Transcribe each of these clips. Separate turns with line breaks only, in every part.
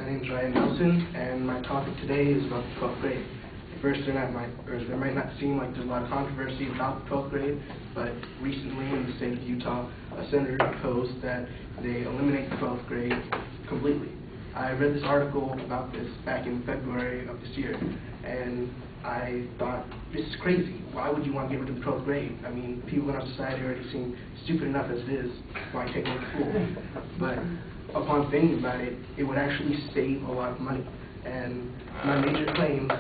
My name is Ryan Nelson, and my topic today is about the 12th grade. First, there might not seem like there's a lot of controversy about the 12th grade, but recently in the state of Utah, a senator proposed that they eliminate the 12th grade completely. I read this article about this back in February of this year, and I thought, this is crazy. Why would you want to get rid of the 12th grade? I mean, people in our society already seem stupid enough as it is. Why take them to school? But upon thinking about it, it would actually save a lot of money. And my major claim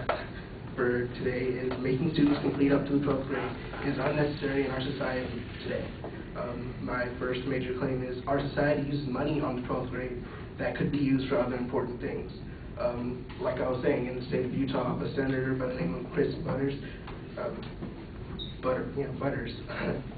for today is making students complete up to the 12th grade is unnecessary in our society today. My first major claim is our society uses money on the 12th grade that could be used for other important things. Like I was saying, in the state of Utah, a senator by the name of Chris Butters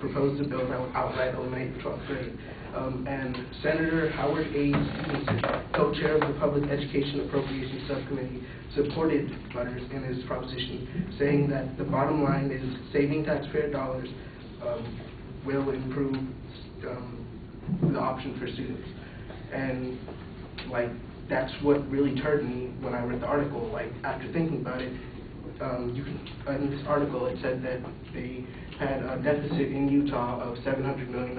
proposed a bill that would outright eliminate the 12th grade. And Senator Howard A. Stevenson, co-chair of the Public Education Appropriations Subcommittee, supported Butters in his proposition, saying that the bottom line is saving taxpayer dollars will improve the option for students. And that's what really turned me when I read the article. After thinking about it, in this article it said that they had a deficit in Utah of $700 million.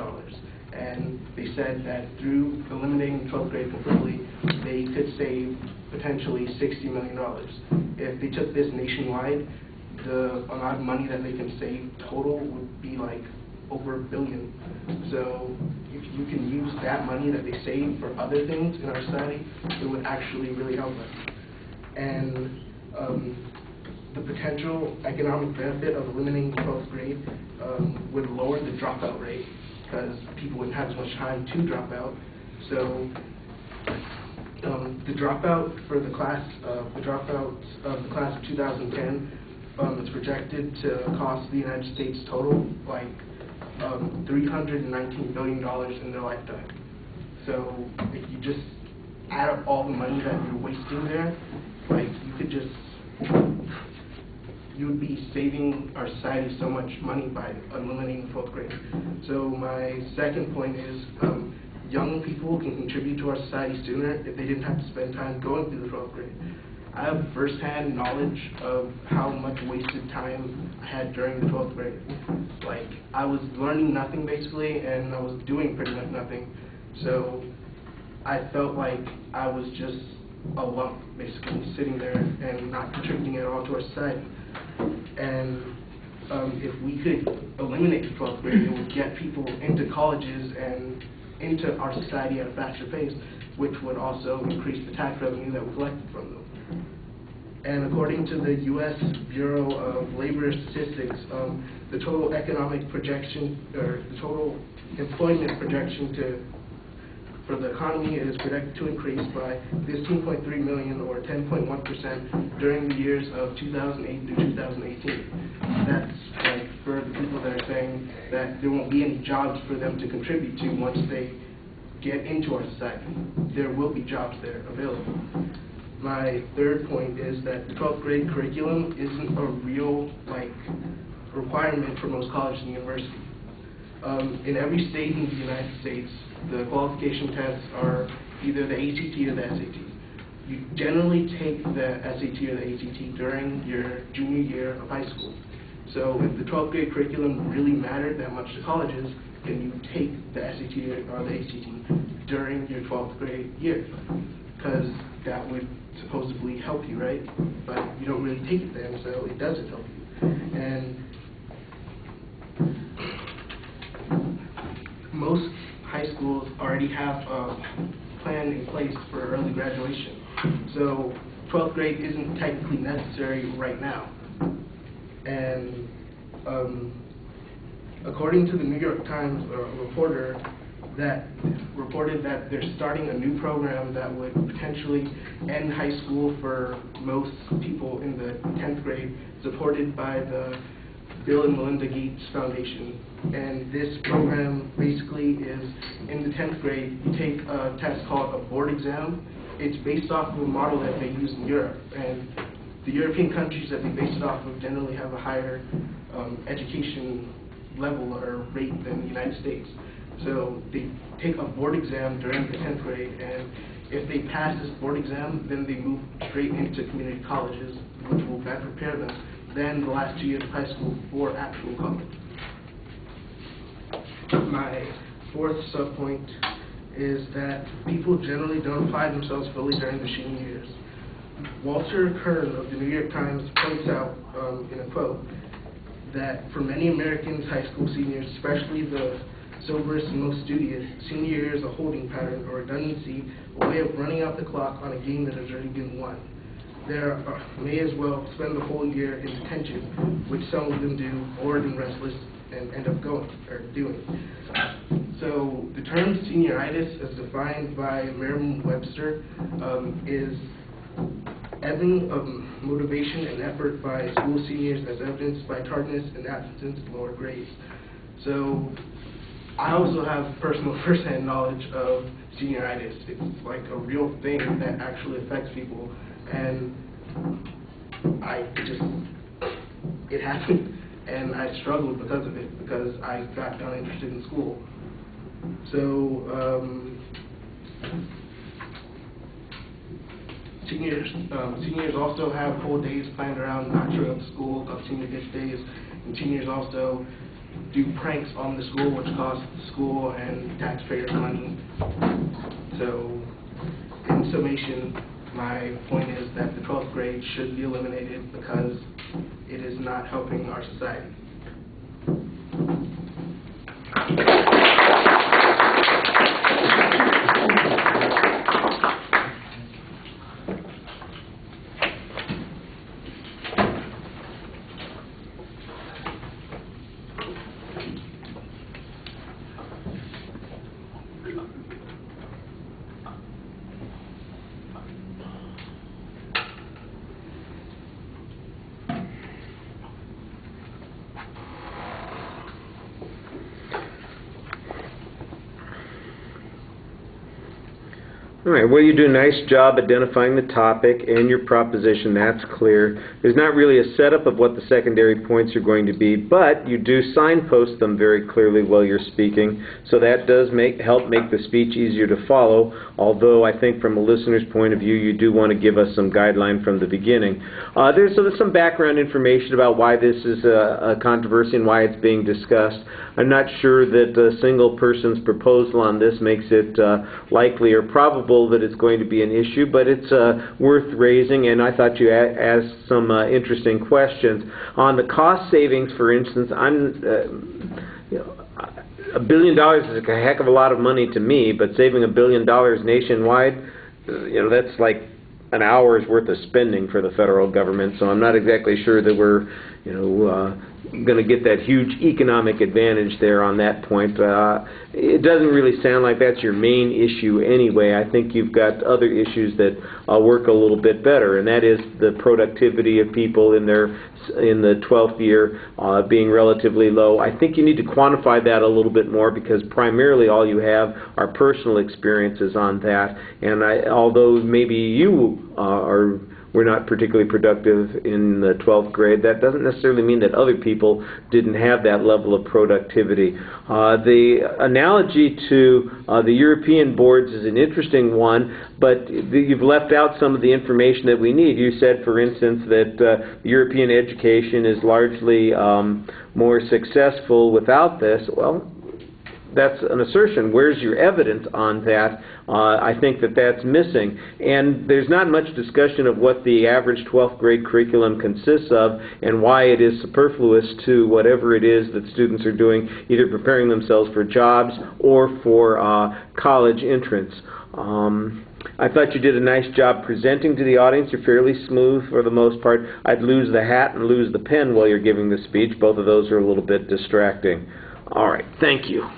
And they said that through eliminating the 12th grade completely, they could save potentially $60 million. If they took this nationwide, the amount of money that they can save total would be over $1 billion. So if you can use that money that they save for other things in our society, it would actually really help us. And the potential economic benefit of eliminating the 12th grade would lower the dropout rate, because people wouldn't have as much time to drop out. So the dropout for the class of the class of 2010 is projected to cost the United States total $319 billion in their lifetime. So if you just add up all the money that you're wasting there, you would be saving our society so much money by eliminating the 12th grade. So my second point is young people can contribute to our society sooner if they didn't have to spend time going through the 12th grade. I have firsthand knowledge of how much wasted time I had during the 12th grade. I was learning nothing basically, and I was doing pretty much nothing. So I felt like I was just a lump basically sitting there and not contributing at all to our society. And if we could eliminate the 12th grade, it would get people into colleges and into our society at a faster pace, which would also increase the tax revenue that we collected from them. And according to the U.S. Bureau of Labor Statistics, the total economic projection, or the total employment projection for the economy is projected to increase by 15.3 million, or 10.1%, during the years of 2008 through 2018. That's for the people that are saying that there won't be any jobs for them to contribute to once they get into our society. There will be jobs there available. My third point is that the 12th grade curriculum isn't a real requirement for most colleges and universities. In every state in the United States, the qualification tests are either the ACT or the SAT. You generally take the SAT or the ACT during your junior year of high school. So if the 12th grade curriculum really mattered that much to colleges, then you take the SAT or the ACT during your 12th grade year, because that would supposedly help you, right? But you don't really take it then, so it doesn't help you. And most high schools already have a plan in place for early graduation. So 12th grade isn't technically necessary right now. And according to the New York Times, a reporter that reported that they're starting a new program that would potentially end high school for most people in the 10th grade, supported by the Bill and Melinda Gates Foundation. And this program basically is, in the 10th grade, you take a test called a board exam. It's based off of a model that they use in Europe. And the European countries that they base it off of generally have a higher education level or rate than the United States. So they take a board exam during the 10th grade, and If they pass this board exam, then they move straight into community colleges, which will better prepare them than the last 2 years of high school for actual college. My fourth subpoint is that people generally don't apply themselves fully during the senior years. Walter Kern of the New York Times points out in a quote that for many Americans, high school seniors, especially the soberest and most studious, senior year is a holding pattern or redundancy, a way of running out the clock on a game that has already been won. They may as well spend the whole year in detention, which some of them do, bored and restless, and end up doing. So the term senioritis, as defined by Merriam-Webster, is ebbing of motivation and effort by school seniors as evidenced by tardiness and absence in lower grades. So I also have personal first-hand knowledge of senioritis. It's like a real thing that actually affects people, and it happened, and I struggled because of it, because I got uninterested in school. So seniors also have whole days planned around not showing up to school, called senior ditch days, and seniors also do pranks on the school, which costs the school and taxpayers money. So, in summation, my point is that the 12th grade should be eliminated because it is not helping our society.
All right, well, you do a nice job identifying the topic and your proposition. That's clear. There's not really a setup of what the secondary points are going to be, but you do signpost them very clearly while you're speaking, so that does help make the speech easier to follow, although I think from a listener's point of view, you do want to give us some guideline from the beginning. There's some background information about why this is a controversy and why it's being discussed. I'm not sure that a single person's proposal on this makes it likely or probable that it's going to be an issue, but it's worth raising, and I thought you asked some interesting questions. On the cost savings, for instance, $1 billion is a heck of a lot of money to me, but saving $1 billion nationwide, that's like an hour's worth of spending for the federal government, so I'm not exactly sure that we're going to get that huge economic advantage there on that point. It doesn't really sound like that's your main issue anyway. I think you've got other issues that work a little bit better, and that is the productivity of people in the 12th year being relatively low. I think you need to quantify that a little bit more, because primarily all you have are personal experiences on that, and although maybe you were not particularly productive in the 12th grade, that doesn't necessarily mean that other people didn't have that level of productivity. The analogy to the European boards is an interesting one, but you've left out some of the information that we need. You said, for instance, that European education is largely more successful without this. Well, that's an assertion. Where's your evidence on that? I think that that's missing. And there's not much discussion of what the average 12th grade curriculum consists of and why it is superfluous to whatever it is that students are doing, either preparing themselves for jobs or for college entrance. I thought you did a nice job presenting to the audience. You're fairly smooth for the most part. I'd lose the hat and lose the pen while you're giving the speech. Both of those are a little bit distracting. All right, thank you.